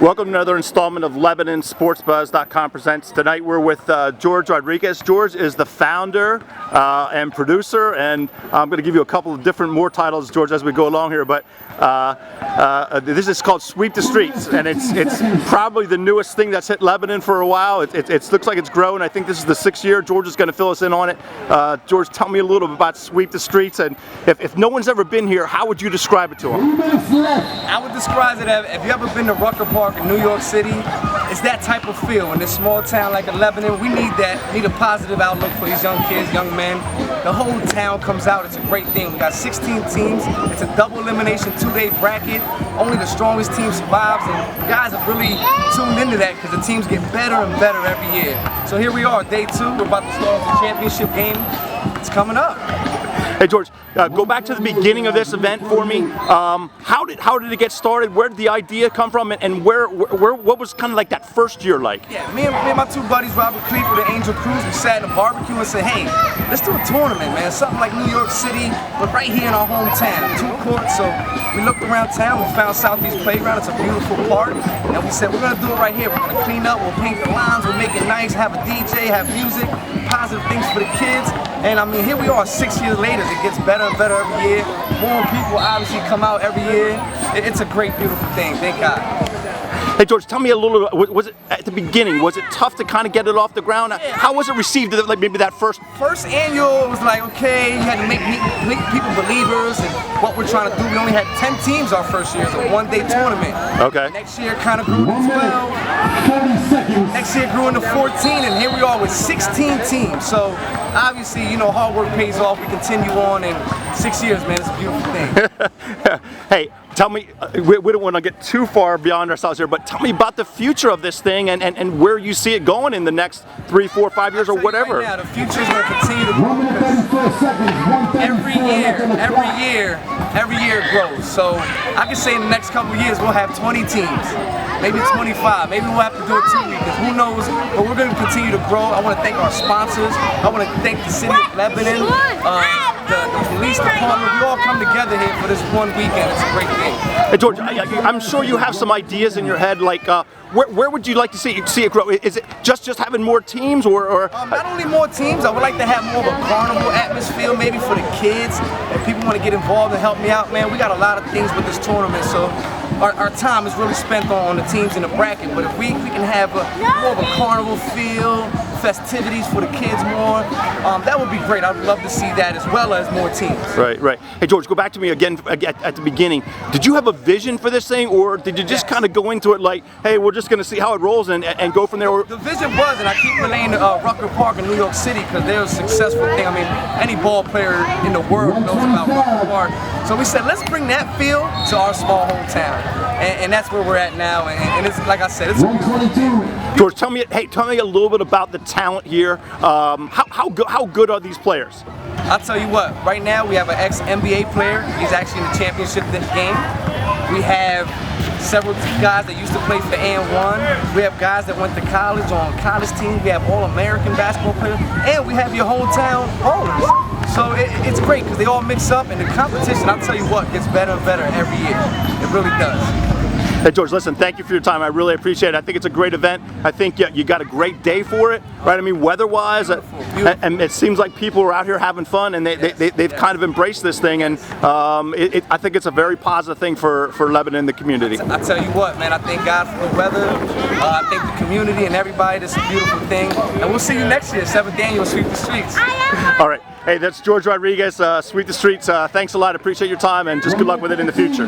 Welcome to another installment of Lebanon SportsBuzz.com presents. Tonight we're with George Rodriguez. George is the founder and producer, and I'm going to give you a couple of different more titles, George, as we go along here. But this is called Sweep the Streets, and it's probably the newest thing that's hit Lebanon for a while. It looks like it's growing. I think this is the 6th year. George is going to fill us in on it. George, tell me a little bit about Sweep the Streets, and if no one's ever been here, how would you describe it to them? I would describe it as, if you ever been to Rucker Park in New York City, it's that type of feel. In this small town like Lebanon, we need that, need a positive outlook for these young kids, young men. The whole town comes out. It's a great thing. We got 16 teams. It's a double elimination 2-day bracket. Only the strongest team survives, and guys have really tuned into that because the teams get better and better every year. So here we are, day 2. We're about to start the championship game. It's coming up. Hey George, go back to the beginning of this event for me. How did it get started? Where did the idea come from, and what was kind of like that first year like? Yeah, me and my two buddies, Robert Creek with the Angel Cruise, we sat in a barbecue and said, hey, let's do a tournament, man. Something like New York City, but right here in our hometown, 2 courts. So we looked around town, we found Southeast Playground. It's a beautiful park, and we said, we're gonna do it right here. We're gonna clean up, we'll paint the lines, we'll make it nice, have a DJ, have music, positive things for the kids. And I mean, here we are 6 years later. It gets better and better every year. More people obviously come out every year. It's a great, beautiful thing. Thank God. Hey George, tell me a little bit, was it at the beginning, was it tough to kind of get it off the ground? Yeah. How was it received, like maybe that first annual? It was like, okay, you had to make people believers in what we're trying to do. We only had 10 teams our first year. It was a 1-day tournament. Okay. Next year kind of grew to 12. Next year grew into 14, and here we are with 16 teams. So obviously, you know, hard work pays off. We continue on, and 6 years, man, it's a beautiful thing. Hey, tell me, we don't want to get too far beyond ourselves here, but tell me about the future of this thing and where you see it going in the next 3, 4, 5 years or whatever. Right now, the future is going to continue to grow because every year it grows. So I can say in the next couple of years we'll have 20 teams, maybe 25, maybe we'll have to do it 2 weeks, who knows, but we're going to continue to grow. I want to thank our sponsors. I want to thank the city of Lebanon, the police department. We all come together here for this one weekend. It's a great thing. Hey George, I'm sure you have some ideas in your head, like where would you like to see it grow? Is it just having more teams, or not only more teams? I would like to have more of a carnival atmosphere, maybe for the kids. If people want to get involved and help me out, man, we got a lot of things with this tournament. So our time is really spent on the teams in the bracket. But if we can have more of a carnival feel, festivities for the kids more, that would be great. I would love to see that, as well as more teams. Right. Hey George, go back to me again at the beginning. Did you have a vision for this thing, or did you just kind of go into it like, hey, we're just going to see how it rolls and go from there? The vision was, and I keep relaying Rucker Park in New York City because they're a successful thing. I mean, any ball player in the world knows about Rucker Park. So we said, let's bring that feel to our small hometown, and that's where we're at now. And it's, like I said, it's a beautiful thing. George, tell me a little bit about the talent here. How good are these players? I'll tell you what, right now we have an ex-NBA player. He's actually in the championship game. We have several guys that used to play for A&1. We have guys that went to college on college teams. We have all-American basketball players. And we have your hometown ballers. So it's great because they all mix up, and the competition, I'll tell you what, gets better and better every year. It really does. Hey George, listen, thank you for your time. I really appreciate it. I think it's a great event. I think you got a great day for it, right? I mean, weather-wise, beautiful. And it seems like people are out here having fun, and they've kind of embraced this thing, and I think it's a very positive thing for Lebanon and the community. I tell you what, man, I thank God for the weather. I thank the community and everybody. This is a beautiful thing, and we'll see you next year, 7th annual Sweep the Streets. All right. Hey, that's George Rodriguez, Sweep the Streets. Thanks a lot. Appreciate your time, and just good luck with it in the future.